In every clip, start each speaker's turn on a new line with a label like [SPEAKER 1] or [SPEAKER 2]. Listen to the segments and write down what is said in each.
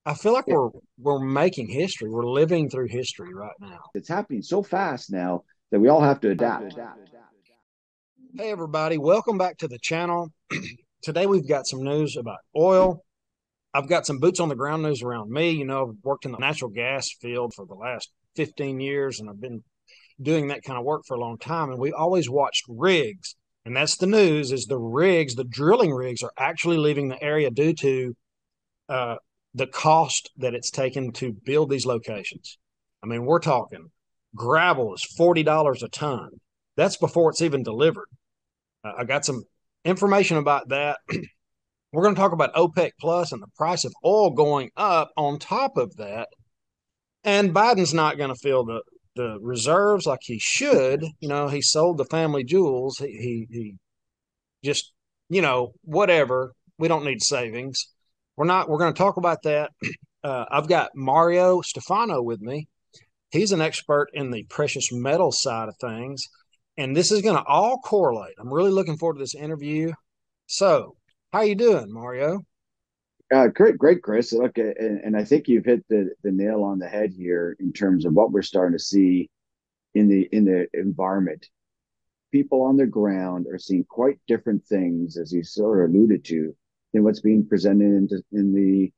[SPEAKER 1] I feel like
[SPEAKER 2] It,
[SPEAKER 1] we're making history. We're living through history right now.
[SPEAKER 2] it's happening so fast now that we all have to adapt.
[SPEAKER 1] Hey everybody, welcome back to the channel. Today we've got some news about oil. I've got some boots on the ground news around me. You know, I've worked in the natural gas field for the last 15 years and I've been doing that kind of work for a long time, and we always watched rigs. And that's the news, is the rigs, the drilling rigs are actually leaving the area due to uh, the cost that it's taken to build these locations. I mean, we're talking gravel is $40 a ton. That's before it's even delivered. I got some information about that. We're going to talk about OPEC Plus and the price of oil going up on top of that. And Biden's not going to fill the reserves like he should. You know, he sold the family jewels. He just, whatever. We don't need savings. We're going to talk about that. I've got Mario Stifano with me. He's an expert in the precious metal side of things. And this is going to all correlate. I'm really looking forward to this interview. So, how you doing, Mario?
[SPEAKER 2] Great, Chris. Look, and I think you've hit the nail on the head here in terms of what we're starting to see in the environment. People on the ground are seeing quite different things, as you sort of alluded to, than what's being presented in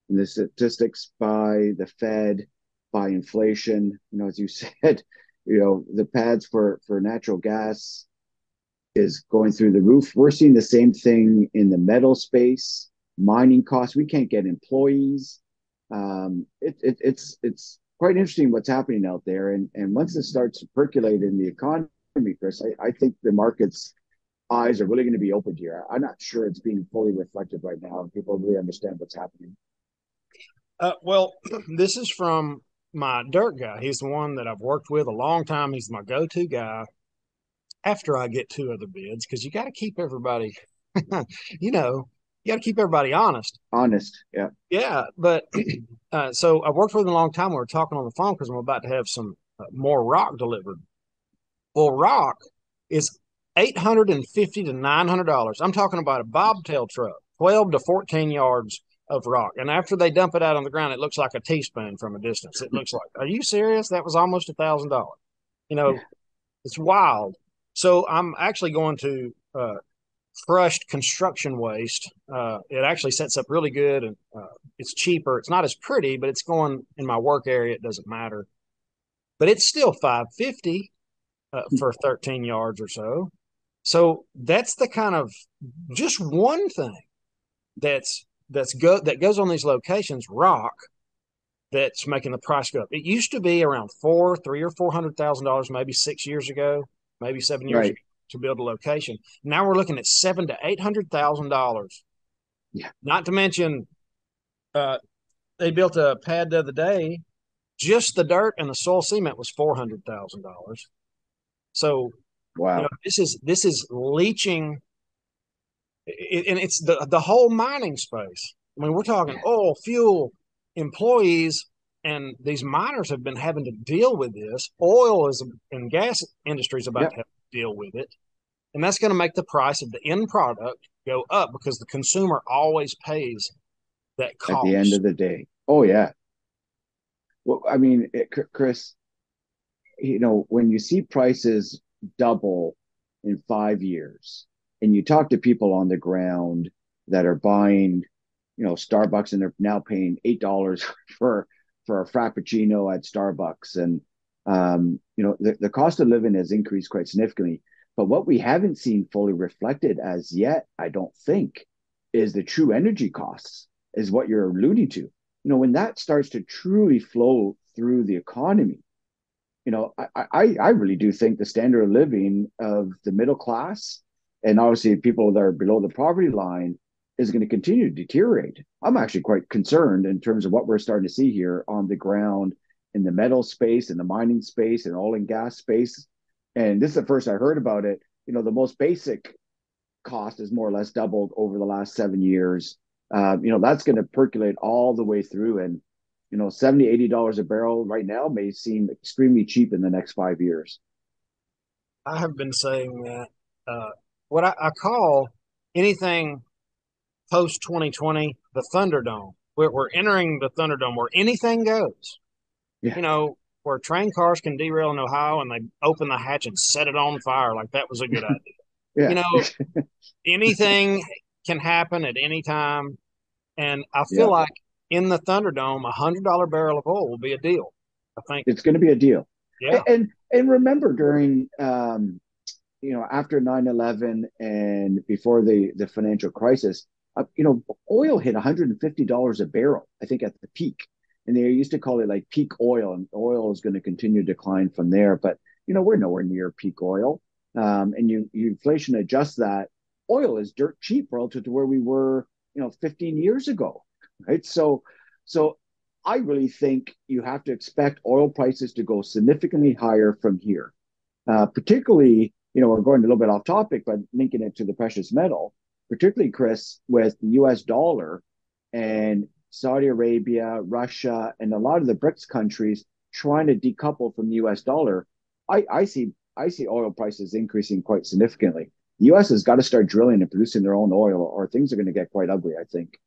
[SPEAKER 2] the statistics by the Fed, by inflation. As you said, the pads for natural gas is going through the roof. We're seeing the same thing in the metal space, mining costs. We can't get employees. It's quite interesting what's happening out there. And once it starts to percolate in the economy, Chris, I think the market's eyes are really going to be opened here. I'm not sure it's being fully reflected right now, and people really understand what's happening.
[SPEAKER 1] Well, this is from my dirt guy. He's the one that I've worked with a long time. He's my go-to guy after I get two other bids, because you got to keep everybody, you know, you got to keep everybody honest.
[SPEAKER 2] Honest, yeah.
[SPEAKER 1] Yeah, but so I worked with him a long time. We were talking on the phone because I'm about to have some more rock delivered. Well, rock is $850 to $900. I'm talking about a bobtail truck, 12 to 14 yards of rock. And after they dump it out on the ground, it looks like a teaspoon from a distance. It looks like, are you serious? That was almost $1,000. You know,
[SPEAKER 2] Yeah.
[SPEAKER 1] it's wild. So I'm actually going to crushed construction waste. It actually sets up really good, and it's cheaper. It's not as pretty, but it's going in my work area. It doesn't matter, but it's still 550 for 13 yards or so. So that's the kind of just one thing that goes on these locations. Rock that's making the price go up. It used to be around three or $400,000, maybe 6 years ago, maybe 7 years
[SPEAKER 2] Right.
[SPEAKER 1] ago, to build a location. Now we're looking at $700,000 to $800,000.
[SPEAKER 2] Yeah.
[SPEAKER 1] Not to mention, uh, they built a pad the other day. Just the dirt and the soil cement was $400,000. So
[SPEAKER 2] Wow.
[SPEAKER 1] this is leaching, and it's the whole mining space. I mean, we're talking
[SPEAKER 2] Yeah.
[SPEAKER 1] oil, fuel, employees, and these miners have been having to deal with this. Oil is and gas industry is about to
[SPEAKER 2] Yep.
[SPEAKER 1] have to deal with it, and that's going to make the price of the end product go up because the consumer always pays that
[SPEAKER 2] At the end
[SPEAKER 1] cost.
[SPEAKER 2] of the day. Oh yeah. Well, I mean, Chris, when you see prices double in 5 years, and you talk to people on the ground that are buying, Starbucks, and they're now paying $8 for a frappuccino at Starbucks, and the cost of living has increased quite significantly. But what we haven't seen fully reflected as yet, I don't think, is the true energy costs, is what you're alluding to. When that starts to truly flow through the economy, I really do think the standard of living of the middle class, and obviously people that are below the poverty line, is going to continue to deteriorate. I'm actually quite concerned in terms of what we're starting to see here on the ground in the metal space, in the mining space, and oil and gas space. And this is the first I heard about it. The most basic cost has more or less doubled over the last 7 years. That's going to percolate all the way through. And 70, $80 a barrel right now may seem extremely cheap in the next 5 years.
[SPEAKER 1] I have been saying that what I call anything post 2020 the Thunderdome. We're entering the Thunderdome where anything goes.
[SPEAKER 2] Yeah.
[SPEAKER 1] You know, where train cars can derail in Ohio and they open the hatch and set it on fire. Like that was a good idea. You
[SPEAKER 2] Yeah.
[SPEAKER 1] know, anything can happen at any time. And I feel
[SPEAKER 2] Yeah.
[SPEAKER 1] like in the Thunderdome, $100 barrel of oil will be a deal. I think,
[SPEAKER 2] It's going to be a deal.
[SPEAKER 1] yeah,
[SPEAKER 2] And remember during after 9/11 and before the financial crisis, oil hit $150 a barrel, I think, at the peak. And they used to call it like peak oil, and oil is going to continue to decline from there. But we're nowhere near peak oil. And you inflation adjust that, oil is dirt cheap relative to where we were, 15 years ago, right? So I really think you have to expect oil prices to go significantly higher from here. Particularly, we're going a little bit off topic, but linking it to the precious metal, particularly, Chris, with the US dollar and Saudi Arabia, Russia, and a lot of the BRICS countries trying to decouple from the US dollar. I see oil prices increasing quite significantly. The US has got to start drilling and producing their own oil, or things are going to get quite ugly, I think.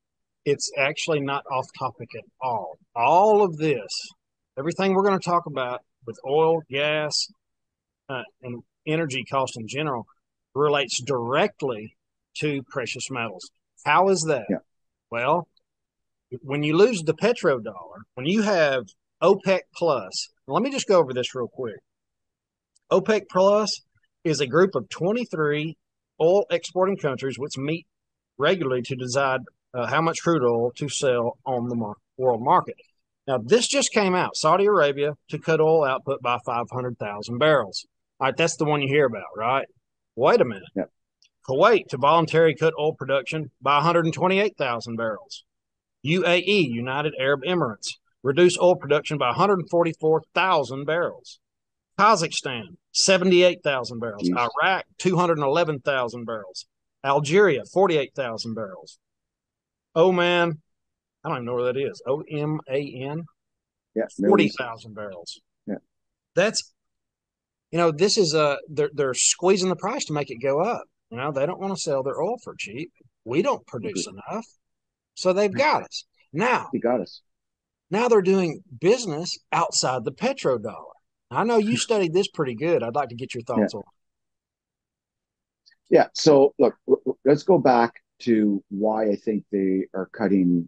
[SPEAKER 1] it's actually not off topic at all. All of this, everything we're going to talk about with oil, gas, and energy cost in general relates directly to precious metals. How is that?
[SPEAKER 2] Yeah.
[SPEAKER 1] Well, when you lose the petrodollar, when you have OPEC plus, let me just go over this real quick. OPEC plus is a group of 23 oil exporting countries which meet regularly to decide how much crude oil to sell on the world market. Now, this just came out. Saudi Arabia to cut oil output by 500,000 barrels. All right, that's the one you hear about, right? Wait a minute.
[SPEAKER 2] Yeah.
[SPEAKER 1] Kuwait to voluntarily cut oil production by 128,000 barrels. UAE, United Arab Emirates, reduce oil production by 144,000 barrels. Kazakhstan, 78,000 barrels.
[SPEAKER 2] Jeez.
[SPEAKER 1] Iraq, 211,000 barrels. Algeria, 48,000 barrels. Oman, I don't even know where that is. OMAN,
[SPEAKER 2] Yeah. Middle East.
[SPEAKER 1] 40,000 barrels.
[SPEAKER 2] Yeah.
[SPEAKER 1] That's, this is they're squeezing the price to make it go up. They don't want to sell their oil for cheap. We don't produce enough. So they've got us. Now,
[SPEAKER 2] You got us.
[SPEAKER 1] now they're doing business outside the petrodollar. I know you studied this pretty good. I'd like to get your
[SPEAKER 2] Yeah.
[SPEAKER 1] thoughts on it.
[SPEAKER 2] Yeah. So look, let's go back to why I think they are cutting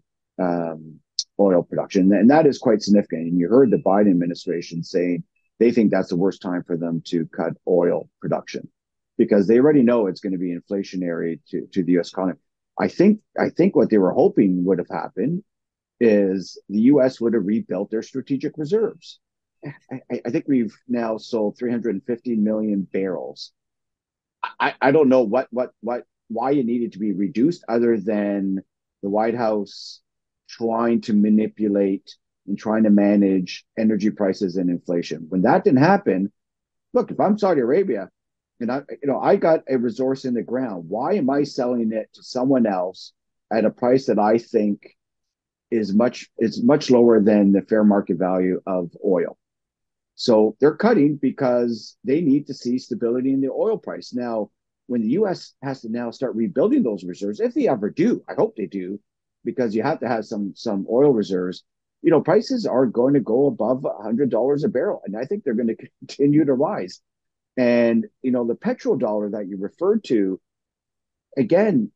[SPEAKER 2] oil production, and that is quite significant. And you heard the Biden administration saying they think that's the worst time for them to cut oil production because they already know it's going to be inflationary to the U.S. economy. I think what they were hoping would have happened is the U.S. would have rebuilt their strategic reserves. I think we've now sold 350 million barrels. I don't know why it needed to be reduced other than the White House trying to manipulate and trying to manage energy prices and inflation. When that didn't happen, look, if I'm Saudi Arabia and I got a resource in the ground, why am I selling it to someone else at a price that I think is much lower than the fair market value of oil? So they're cutting because they need to see stability in the oil price. Now, when the U.S. has to now start rebuilding those reserves, if they ever do, I hope they do, because you have to have some oil reserves. Prices are going to go above $100 a barrel, and I think they're going to continue to rise. And the petrodollar that you referred to, again,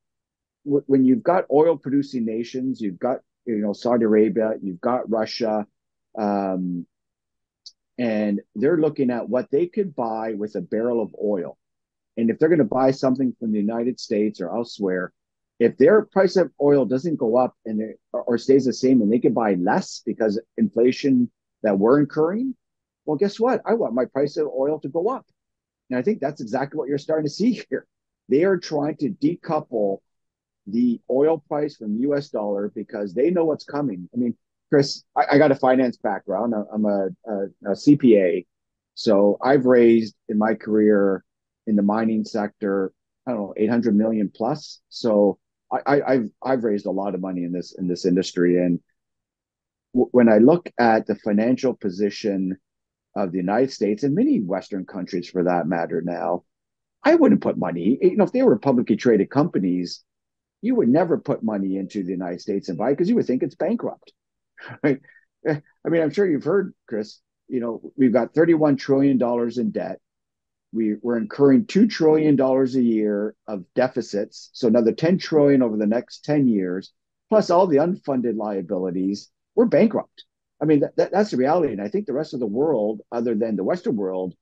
[SPEAKER 2] when you've got oil producing nations, you've got Saudi Arabia, you've got Russia. And they're looking at what they could buy with a barrel of oil. And if they're going to buy something from the United States or elsewhere, if their price of oil doesn't go up or stays the same and they can buy less because inflation that we're incurring, well, guess what? I want my price of oil to go up. And I think that's exactly what you're starting to see here. They are trying to decouple the oil price from the US dollar because they know what's coming. I mean, Chris, I got a finance background. I'm a CPA. So I've raised in my career in the mining sector, I don't know, 800 million plus. So I've raised a lot of money in this industry. And when I look at the financial position of the United States and many Western countries for that matter now, I wouldn't put money, if they were publicly traded companies, you would never put money into the United States and buy because you would think it's bankrupt, right? I mean, I'm sure you've heard, Chris, we've got $31 trillion in debt. We're incurring $2 trillion a year of deficits. So another 10 trillion over the next 10 years, plus all the unfunded liabilities. We're bankrupt. I mean, that's the reality. And I think the rest of the world, other than the Western world,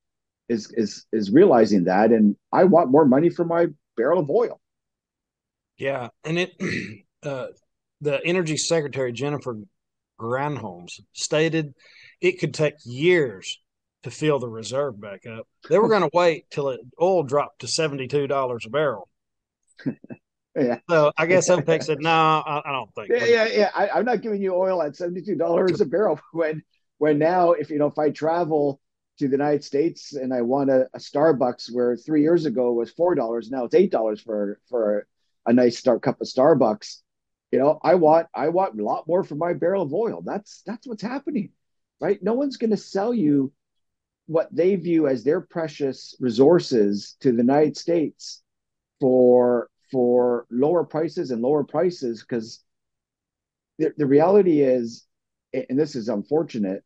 [SPEAKER 2] is realizing that. And I want more money for my barrel of oil.
[SPEAKER 1] Yeah, and uh, the Energy Secretary Jennifer Granholm stated it could take years to fill the reserve back up. They were going to wait till oil dropped to $72 a barrel.
[SPEAKER 2] Yeah.
[SPEAKER 1] So I guess OPEC said, no, I don't think
[SPEAKER 2] Yeah,
[SPEAKER 1] we're
[SPEAKER 2] yeah, yeah. I'm not giving you oil at $72 a barrel when now if I travel to the United States and I want a Starbucks where 3 years ago was $4, now it's $8 for a nice start cup of Starbucks. I want a lot more for my barrel of oil. That's what's happening, right? No one's going to sell you what they view as their precious resources to the United States for lower prices and lower prices because the reality is, and this is unfortunate,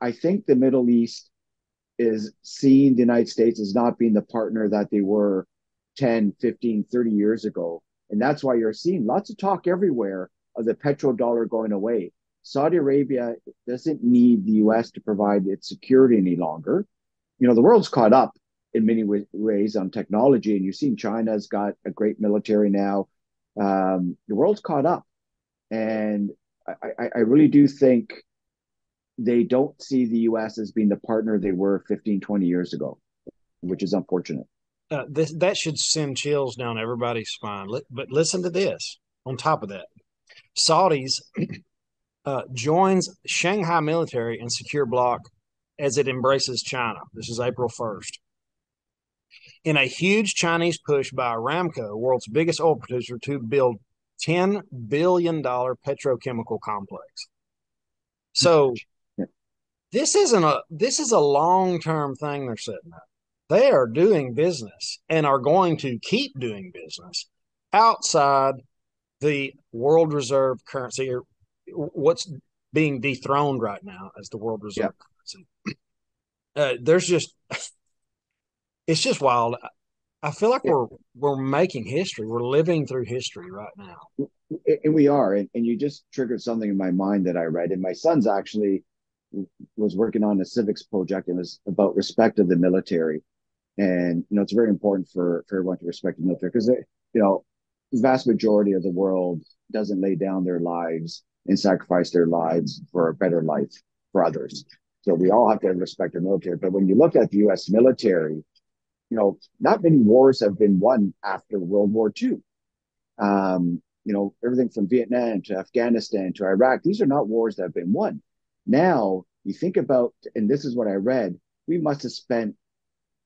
[SPEAKER 2] I think the Middle East is seeing the United States as not being the partner that they were 10, 15, 30 years ago. And that's why you're seeing lots of talk everywhere of the petrodollar going away. Saudi Arabia doesn't need the US to provide its security any longer. The world's caught up in many ways on technology, and you've seen China's got a great military now. The world's caught up. And I really do think they don't see the US as being the partner they were 15, 20 years ago, which is unfortunate.
[SPEAKER 1] that should send chills down everybody's spine. But listen to this. On top of that, Saudis joins Shanghai military and secure bloc as it embraces China. This is April 1st. In a huge Chinese push by Aramco, world's biggest oil producer, to build $10 billion petrochemical complex. So this is a long-term thing they're setting up. They are doing business and are going to keep doing business outside the world reserve currency, or what's being dethroned right now as the world reserve
[SPEAKER 2] Yeah.
[SPEAKER 1] currency. It's just wild. I feel like
[SPEAKER 2] Yeah.
[SPEAKER 1] we're making history. We're living through history right now.
[SPEAKER 2] And we are. And you just triggered something in my mind that I read. And my son's actually was working on a civics project and it was about respect of the military. And it's very important for everyone to respect the military because the vast majority of the world doesn't lay down their lives and sacrifice their lives for a better life for others. So we all have to respect the military. But when you look at the U.S. military, not many wars have been won after World War II. Everything from Vietnam to Afghanistan to Iraq, these are not wars that have been won. Now you think about, and this is what I read, we must have spent,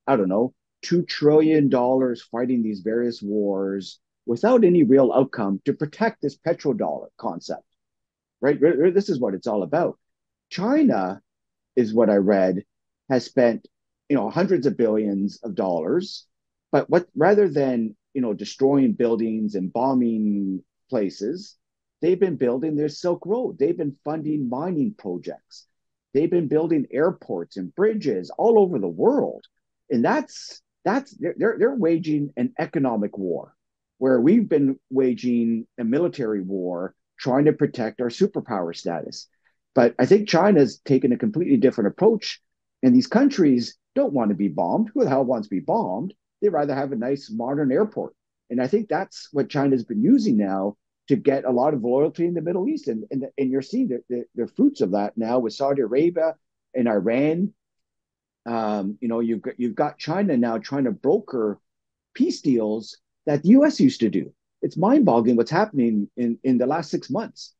[SPEAKER 2] I don't know, $2 trillion fighting these various wars without any real outcome to protect this petrodollar concept, right? This is what it's all about. China, is what I read, has spent, hundreds of billions of dollars, but rather than, destroying buildings and bombing places, they've been building their Silk Road. They've been funding mining projects. They've been building airports and bridges all over the world. And they're waging an economic war where we've been waging a military war trying to protect our superpower status. But I think China's taken a completely different approach, and these countries don't want to be bombed. Who the hell wants to be bombed? They'd rather have a nice modern airport. And I think that's what China's been using now to get a lot of loyalty in the Middle East. And you're seeing the fruits of that now with Saudi Arabia and Iran. You've got China now trying to broker peace deals that the U.S. used to do. It's mind-boggling what's happening in the last 6 months.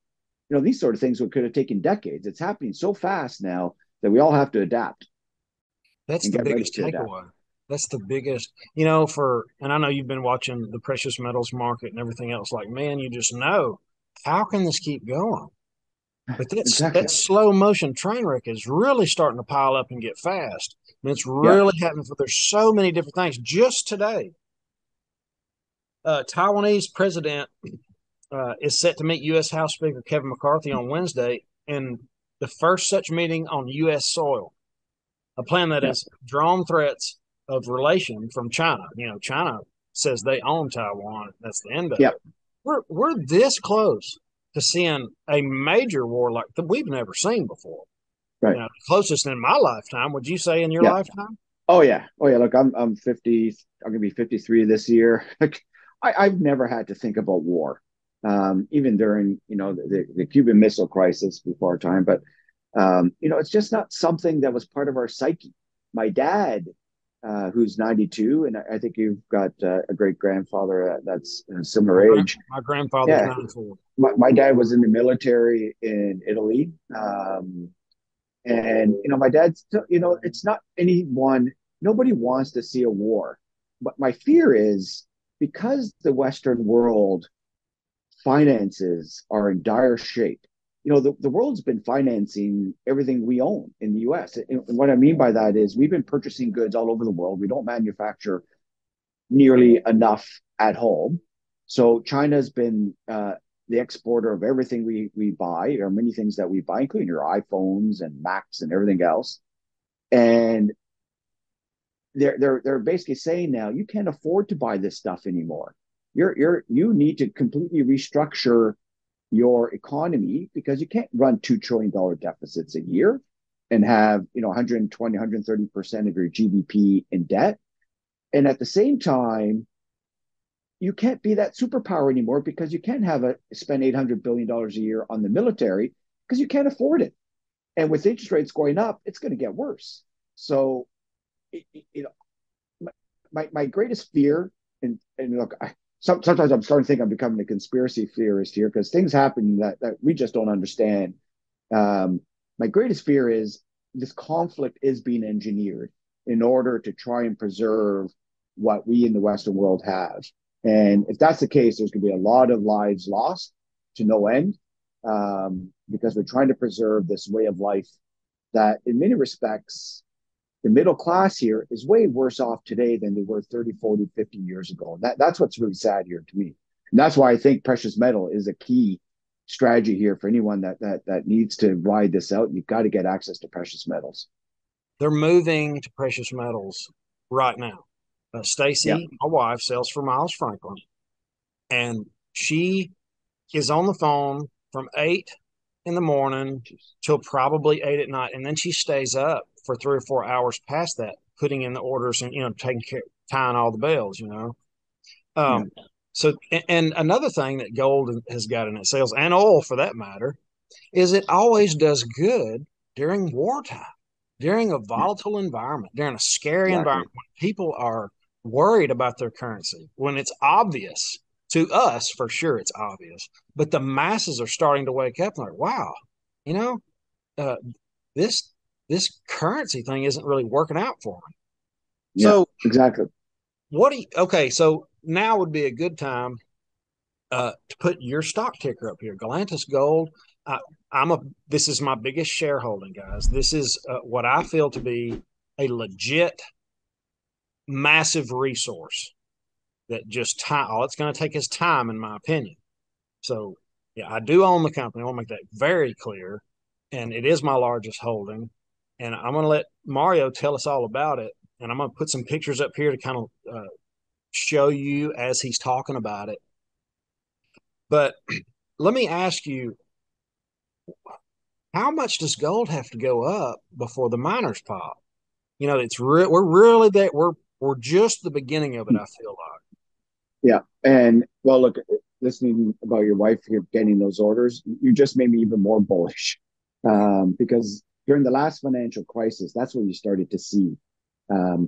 [SPEAKER 2] These sort of things could have taken decades. It's happening so fast now that we all have to adapt
[SPEAKER 1] That's
[SPEAKER 2] and
[SPEAKER 1] the
[SPEAKER 2] get ready
[SPEAKER 1] biggest
[SPEAKER 2] to adapt.
[SPEAKER 1] takeaway. That's the biggest, and I know you've been watching the precious metals market and everything else. Like, man, you just know, how can this keep going? But
[SPEAKER 2] Exactly.
[SPEAKER 1] that slow motion train wreck is really starting to pile up and get fast. And it's
[SPEAKER 2] Yeah.
[SPEAKER 1] really happening. There's so many different things. Just today, Taiwanese president is set to meet U.S. House Speaker Kevin McCarthy on Wednesday in the first such meeting on U.S. soil, a plan that
[SPEAKER 2] Yeah.
[SPEAKER 1] has drawn threats of relation from China. China says they own Taiwan. That's the end of
[SPEAKER 2] Yeah.
[SPEAKER 1] it. We're this close to seeing a major war like that we've never seen before.
[SPEAKER 2] Right.
[SPEAKER 1] Closest in my lifetime. Would you say in your
[SPEAKER 2] Yeah.
[SPEAKER 1] lifetime?
[SPEAKER 2] Oh yeah. Oh yeah. Look, I'm 50. I'm gonna be 53 this year. Like, I've never had to think about war, even during the Cuban Missile Crisis before our time. But it's just not something that was part of our psyche. My dad, who's 92, and I think you've got a great grandfather that's a similar age.
[SPEAKER 1] My grandfather's
[SPEAKER 2] Yeah,
[SPEAKER 1] 94.
[SPEAKER 2] my dad was in the military in Italy. And my dad's, it's not anyone, nobody wants to see a war. But my fear is because the Western world finances are in dire shape. The world's been financing everything we own in the US. And what I mean by that is we've been purchasing goods all over the world. We don't manufacture nearly enough at home. So China's been the exporter of everything we buy, or many things that we buy, including your iPhones and Macs and everything else. And they're basically saying now you can't afford to buy this stuff anymore. You need to completely restructure your economy because you can't run $2 trillion deficits a year and have 120, 130% of your GDP in debt. And at the same time, you can't be that superpower anymore because you can't spend $800 billion a year on the military because you can't afford it. And with interest rates going up, it's going to get worse. So, my greatest fear, and look, sometimes I'm starting to think I'm becoming a conspiracy theorist here because things happen that we just don't understand. My greatest fear is this conflict is being engineered in order to try and preserve what we in the Western world have. And if that's the case, there's going to be a lot of lives lost to no end, because we're trying to preserve this way of life that, in many respects, the middle class here is way worse off today than they were 30, 40, 50 years ago. That's what's really sad here to me. And that's why I think precious metal is a key strategy here for anyone that needs to ride this out. You've got to get access to precious metals.
[SPEAKER 1] They're moving to precious metals right now.
[SPEAKER 2] Yeah.
[SPEAKER 1] Stacy, my wife, sells for Miles Franklin, and she is on the phone from 8 in the morning till probably 8 at night, and then she stays up for 3 or 4 hours past that, putting in the orders and taking care, tying all the bells.
[SPEAKER 2] Yeah.
[SPEAKER 1] Um, so, and another thing that gold has got in its sales, and oil for that matter, is it always does good during wartime, during a
[SPEAKER 2] Yeah.
[SPEAKER 1] volatile environment, during a scary
[SPEAKER 2] Exactly.
[SPEAKER 1] environment when people are worried about their currency, when it's obvious to us, for sure it's obvious, but the masses are starting to wake up and like, wow, you know, uh, this this currency thing isn't really working out for me.
[SPEAKER 2] Yeah.
[SPEAKER 1] So
[SPEAKER 2] Exactly.
[SPEAKER 1] okay, so now would be a good time to put your stock ticker up here, Galantas Gold. I, this is my biggest shareholding, guys. This is what I feel to be a legit, massive resource that just time. All it's going to take is time, in my opinion. So, yeah, I do own the company. I want to make that very clear, and it is my largest holding. And I'm going to let Mario tell us all about it. And I'm going to put some pictures up here to kind of show you as he's talking about it. But let me ask you, how much does gold have to go up before the miners pop? We're really there. We're just the beginning of it. I feel like.
[SPEAKER 2] Yeah. And well, look, listening about your wife here getting those orders, you just made me even more bullish. Because during the last financial crisis, that's when you started to see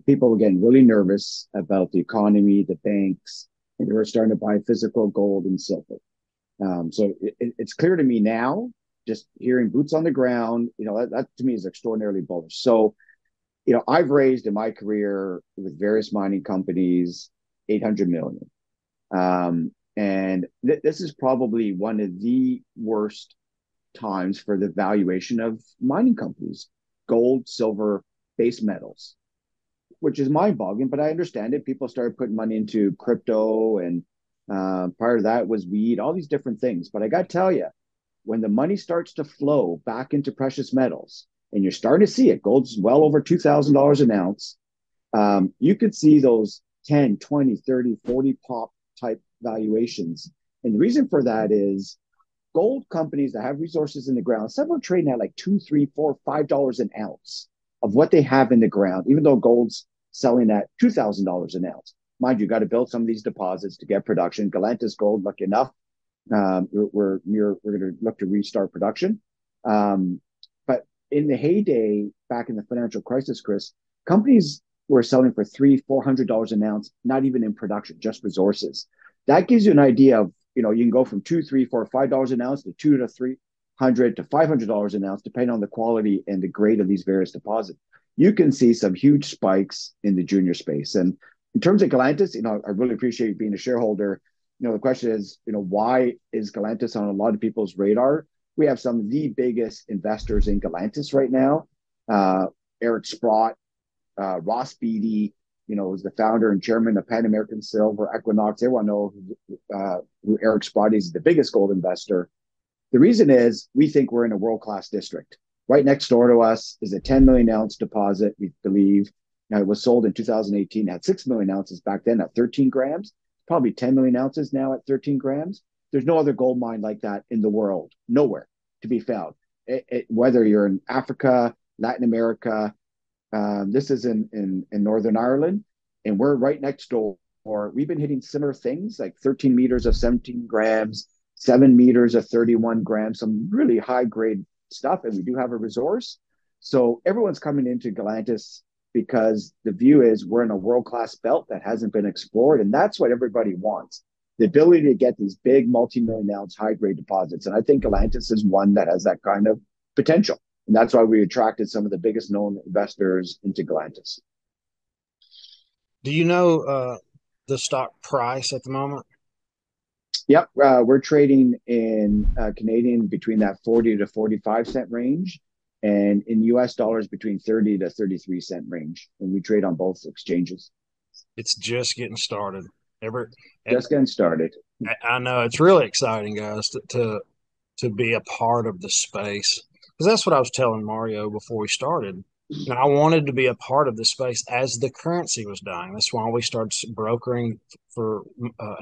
[SPEAKER 2] people were getting really nervous about the economy, the banks, and they were starting to buy physical gold and silver. So it's clear to me now, just hearing boots on the ground, that to me is extraordinarily bullish. So, I've raised in my career with various mining companies 800 million. And this is probably one of the worst times for the valuation of mining companies, gold, silver, base metals, which is mind boggling, but I understand it. People started putting money into crypto and Prior to that was weed, all these different things. But I got to tell you, when the money starts to flow back into precious metals, and you're starting to see it, gold's well over $2,000 an ounce. You could see those 10, 20, 30, 40 pop type valuations. And the reason for that is gold companies that have resources in the ground, some are trading at like two, three, four, $5 an ounce of what they have in the ground, even though gold's selling at $2,000 an ounce. Mind you, got to build some of these deposits to get production. Galantas Gold, lucky enough, we're going to look to restart production. But in the heyday, back in the financial crisis, Chris, companies were selling for $300-400 an ounce, not even in production, just resources. That gives you an idea of, you can go from $2, $3, $4, $5 an ounce to $200 to $300 to $500 an ounce, depending on the quality and the grade of these various deposits. You can see some huge spikes in the junior space. And in terms of Galantas, I really appreciate you being a shareholder. The question is, why is Galantas on a lot of people's radar? We have some of the biggest investors in Galantas right now. Eric Sprott, Ross Beatty, is the founder and chairman of Pan American Silver, Equinox. Everyone knows who Eric Sprott is, the biggest gold investor. The reason is we think we're in a world-class district. Right next door to us is a 10 million ounce deposit, we believe. Now, it was sold in 2018, had 6 million ounces back then at 13 grams, probably 10 million ounces now at 13 grams. There's no other gold mine like that in the world, nowhere to be found. Whether you're in Africa, Latin America, this is in Northern Ireland, and we're right next door. We've been hitting similar things like 13 meters of 17 grams, 7 meters of 31 grams, some really high grade stuff, and we do have a resource. So everyone's coming into Galantas because the view is we're in a world-class belt that hasn't been explored, and that's what everybody wants. The ability to get these big multi-million ounce high-grade deposits. And I think Galantas is one that has that kind of potential. And that's why we attracted some of the biggest known investors into Galantas.
[SPEAKER 1] Do you know the stock price at the moment?
[SPEAKER 2] Yep, we're trading in Canadian between that 40 to 45 cent range, and in US dollars between 30 to 33 cent range. And we trade on both exchanges.
[SPEAKER 1] It's just getting started.
[SPEAKER 2] Just getting started.
[SPEAKER 1] I know it's really exciting, guys, to be a part of the space, because that's what I was telling Mario before we started. I wanted to be a part of the space as the currency was dying. That's why we started brokering for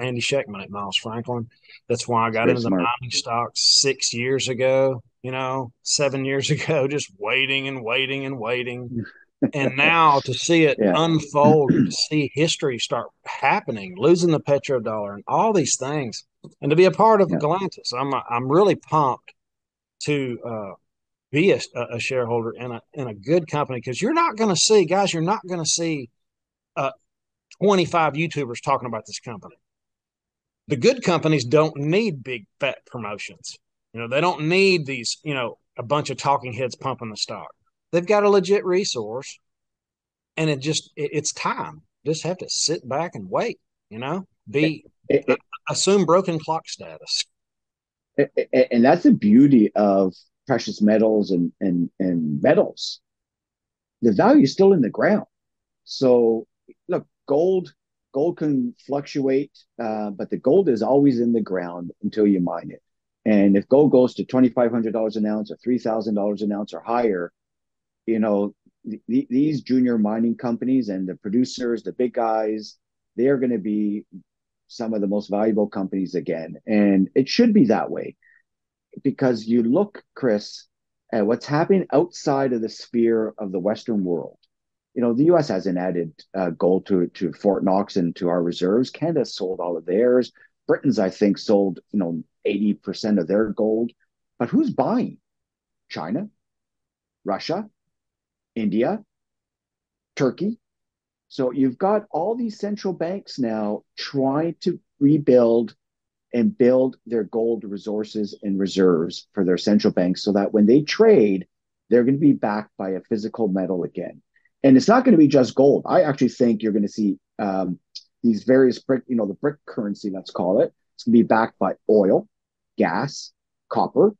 [SPEAKER 1] Andy Scheckman at Miles Franklin. That's why I got into the mining stocks 6 years ago, 7 years ago, just waiting and waiting and waiting. And now to see it unfold, to see history start happening, losing the petrodollar and all these things, and to be a part of Galantas, I'm really pumped to be a shareholder in a good company, because you're not going to see, guys, 25 YouTubers talking about this company. The good companies don't need big fat promotions. They don't need these, a bunch of talking heads pumping the stock. They've got a legit resource, and it's time. Just have to sit back and wait, assume broken clock status.
[SPEAKER 2] And that's the beauty of precious metals and metals. The value is still in the ground. So look, gold can fluctuate, but the gold is always in the ground until you mine it. And if gold goes to $2,500 an ounce or $3,000 an ounce or higher, these junior mining companies and the producers, the big guys, they are going to be some of the most valuable companies again. And it should be that way, because you look, Chris, at what's happening outside of the sphere of the Western world. The U.S. hasn't added gold to Fort Knox and to our reserves. Canada sold all of theirs. Britain's, I think, sold 80% of their gold. But who's buying? China, Russia, India, Turkey. So you've got all these central banks now trying to rebuild and build their gold resources and reserves for their central banks, so that when they trade, they're going to be backed by a physical metal again. And it's not going to be just gold. I actually think you're going to see these various brick, the brick currency, let's call it. It's going to be backed by oil, gas, copper,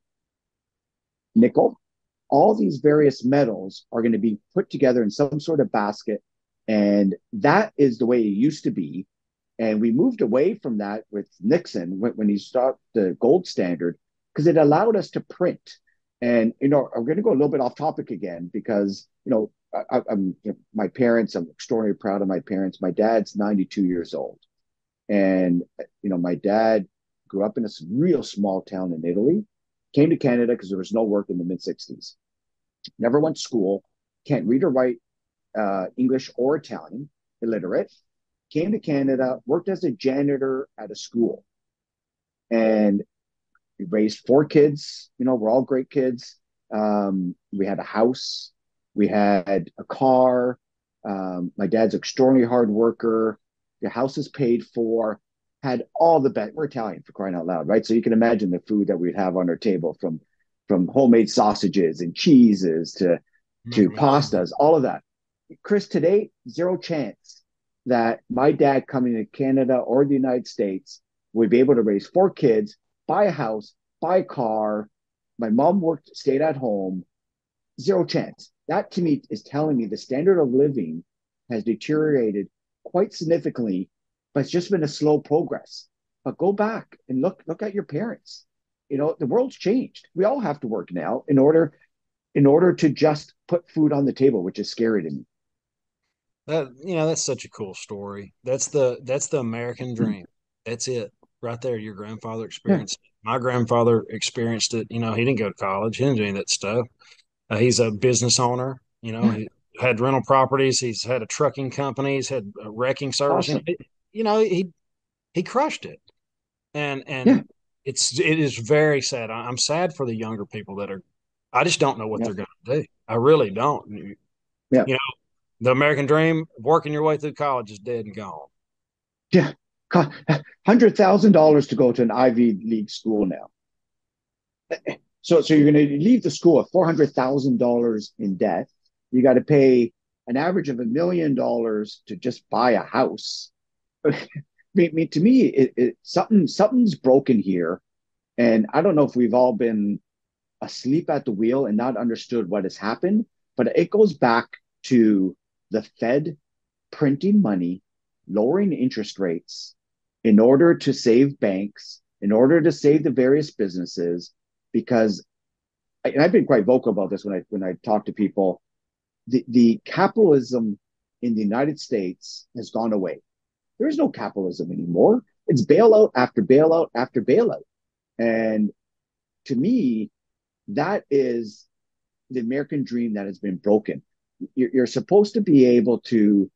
[SPEAKER 2] nickel. All these various metals are going to be put together in some sort of basket. And that is the way it used to be And we moved away from that with Nixon when he stopped the gold standard because it allowed us to print. And, I'm going to go a little bit off topic again because, my parents, I'm extraordinarily proud of my parents. My dad's 92 years old. And, my dad grew up in a real small town in Italy, came to Canada because there was no work in the mid 60s. Never went to school, can't read or write English or Italian, illiterate, came to Canada, worked as a janitor at a school, and we raised four kids. We're all great kids. We had a house, we had a car. My dad's an extraordinarily hard worker. The house is paid for. Had all the best. We're Italian for crying out loud, right? So you can imagine the food that we'd have on our table from homemade sausages and cheeses to
[SPEAKER 1] Making me hungry.
[SPEAKER 2] pastas, all of that. Chris, today, zero chance that my dad coming to Canada or the United States would be able to raise four kids, buy a house, buy a car. My mom stayed at home. Zero chance. That to me is telling me the standard of living has deteriorated quite significantly, but it's just been a slow progress. But go back and look at your parents. The world's changed. We all have to work now in order to just put food on the table, which is scary to me.
[SPEAKER 1] That's such a cool story. That's the American
[SPEAKER 2] Mm.
[SPEAKER 1] dream. That's it right there. Your grandfather
[SPEAKER 2] Yeah,
[SPEAKER 1] experienced it. My grandfather experienced it. He didn't go to college. He didn't do any of that stuff. He's a business owner.
[SPEAKER 2] yeah,
[SPEAKER 1] He had rental properties. He's had a trucking company. He's had a wrecking service.
[SPEAKER 2] awesome.
[SPEAKER 1] He crushed it. And
[SPEAKER 2] Yeah,
[SPEAKER 1] it is very sad. I'm sad for the younger people that are. I just don't know what
[SPEAKER 2] yeah,
[SPEAKER 1] they're going to do. I really don't.
[SPEAKER 2] yeah,
[SPEAKER 1] You know, the American dream, working your way through college, is dead and gone.
[SPEAKER 2] yeah. $100,000 to go to an Ivy League school now. So you're going to leave the school with $400,000 in debt. You got to pay an average of $1 million to just buy a house. To me, something's broken here, and I don't know if we've all been asleep at the wheel and not understood what has happened. But it goes back to the Fed printing money, lowering interest rates in order to save banks, in order to save the various businesses. Because, and I've been quite vocal about this when I talk to people, the capitalism in the United States has gone away. There is no capitalism anymore. It's bailout after bailout after bailout. And to me, that is the American dream that has been broken. You're supposed to be able to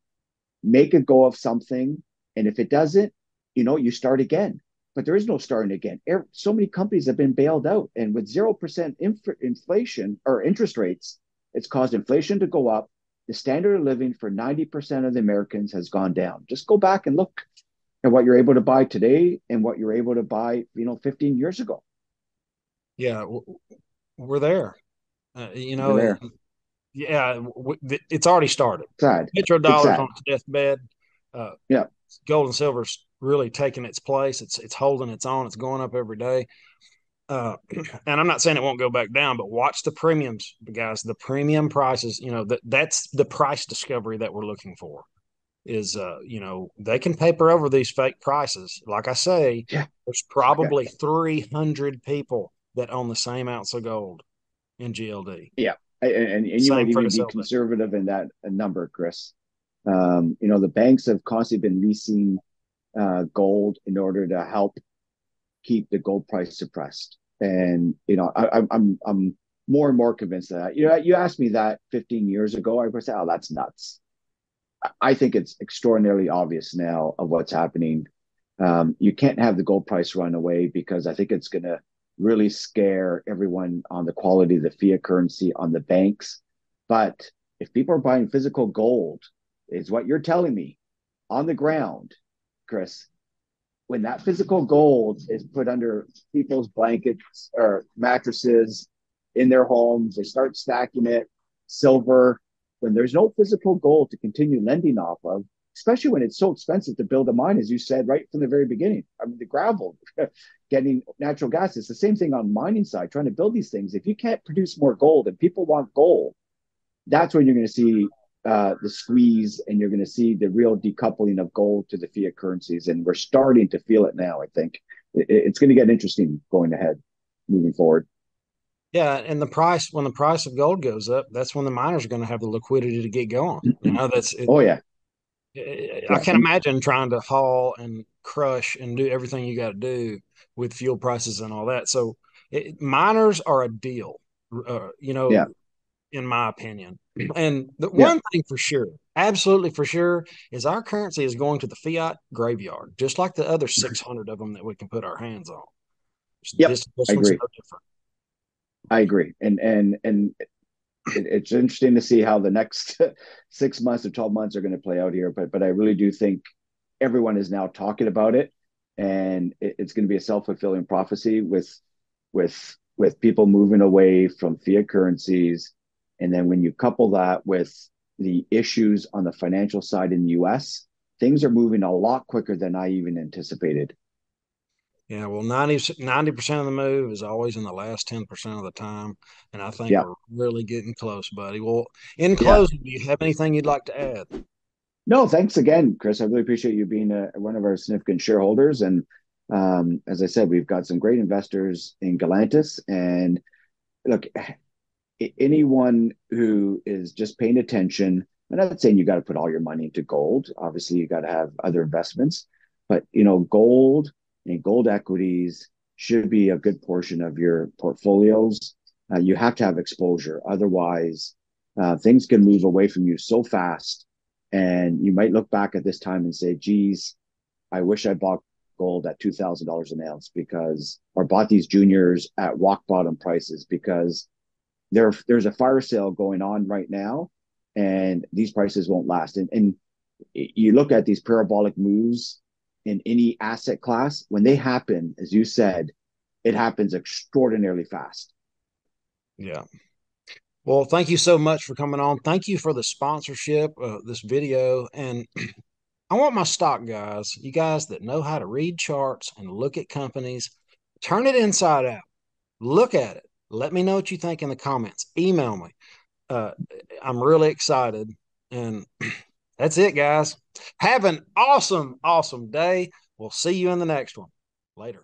[SPEAKER 2] make a go of something, and if it doesn't, you start again. But there is no starting again. So many companies have been bailed out, and with 0% inflation or interest rates, it's caused inflation to go up. The standard of living for 90% of the Americans has gone down. Just go back and look at what you're able to buy today and what you're able to buy, 15 years ago.
[SPEAKER 1] Yeah, we're there.
[SPEAKER 2] We're there.
[SPEAKER 1] Yeah, it's already started.
[SPEAKER 2] Sad. It's
[SPEAKER 1] Petrodollar's on
[SPEAKER 2] sad.
[SPEAKER 1] its deathbed. Uh,
[SPEAKER 2] Yeah.
[SPEAKER 1] Gold and silver's really taking its place. It's holding its own. It's going up every day. And I'm not saying it won't go back down, but watch the premiums, guys. The premium prices. That's the price discovery that we're looking for. Is they can paper over these fake prices. Like I say,
[SPEAKER 2] Yeah.
[SPEAKER 1] there's
[SPEAKER 2] Yeah.
[SPEAKER 1] probably 300 people that own the same ounce of gold in GLD.
[SPEAKER 2] Yeah. And you might
[SPEAKER 1] Same for the
[SPEAKER 2] even be
[SPEAKER 1] sale.
[SPEAKER 2] conservative in that number, Chris. The banks have constantly been leasing gold in order to help keep the gold price suppressed. And I'm more and more convinced of that. You asked me that 15 years ago, I would say, "Oh, that's nuts." I think it's extraordinarily obvious now of what's happening. You can't have the gold price run away because I think it's going to really scare everyone on the quality of the fiat currency on the banks. But if people are buying physical gold, is what you're telling me on the ground, Chris, when that physical gold is put under people's blankets or mattresses in their homes, they start stacking it, silver, when there's no physical gold to continue lending off of, especially when it's so expensive to build a mine, as you said right from the very beginning. I mean, the gravel, getting natural gas, it's the same thing on mining side, trying to build these things. If you can't produce more gold and people want gold, that's when you're going to see the squeeze, and you're going to see the real decoupling of gold to the fiat currencies. And we're starting to feel it now. I think it's going to get interesting going ahead, moving forward.
[SPEAKER 1] Yeah, and the price when the price of gold goes up, that's when the miners are going to have the liquidity to get going. You know, that's it.
[SPEAKER 2] Oh yeah,
[SPEAKER 1] I
[SPEAKER 2] yeah,
[SPEAKER 1] can't imagine trying to haul and crush and do everything you got to do with fuel prices and all that. So miners are a deal, you
[SPEAKER 2] yeah,
[SPEAKER 1] know, in my opinion. And the
[SPEAKER 2] yeah.
[SPEAKER 1] one thing for sure, absolutely for sure, is our currency is going to the fiat graveyard, just like the other 600 of them that we can put our hands on.
[SPEAKER 2] Yep,
[SPEAKER 1] This
[SPEAKER 2] I
[SPEAKER 1] one's
[SPEAKER 2] agree.
[SPEAKER 1] no different.
[SPEAKER 2] I agree. And it's interesting to see how the next 6 months or 12 months are going to play out here. But I really do think everyone is now talking about it, and it's going to be a self-fulfilling prophecy with people moving away from fiat currencies. And then when you couple that with the issues on the financial side in the US, things are moving a lot quicker than I even anticipated.
[SPEAKER 1] Yeah, well, 90% of the move is always in the last 10% of the time. And I think
[SPEAKER 2] Yeah.
[SPEAKER 1] we're really getting close, buddy. Well, in
[SPEAKER 2] Yeah.
[SPEAKER 1] closing, do you have anything you'd like to add?
[SPEAKER 2] No, thanks again, Chris. I really appreciate you being one of our significant shareholders. And as I said, we've got some great investors in Galantas. And look, anyone who is just paying attention, I'm not saying you got to put all your money into gold. Obviously, you got to have other investments, but gold and gold equities should be a good portion of your portfolios. You have to have exposure, otherwise, things can move away from you so fast, and you might look back at this time and say, "Geez, I wish I bought gold at $2,000 an ounce because, or bought these juniors at rock bottom prices because." There's a fire sale going on right now, and these prices won't last. And you look at these parabolic moves in any asset class, when they happen, as you said, it happens extraordinarily fast.
[SPEAKER 1] Yeah. Well, thank you so much for coming on. Thank you for the sponsorship of this video. And I want my stock guys, you guys that know how to read charts and look at companies, turn it inside out. Look at it. Let me know what you think in the comments. Email me. Uh, I'm really excited. And that's it, guys. Have an awesome, awesome day. We'll see you in the next one. Later.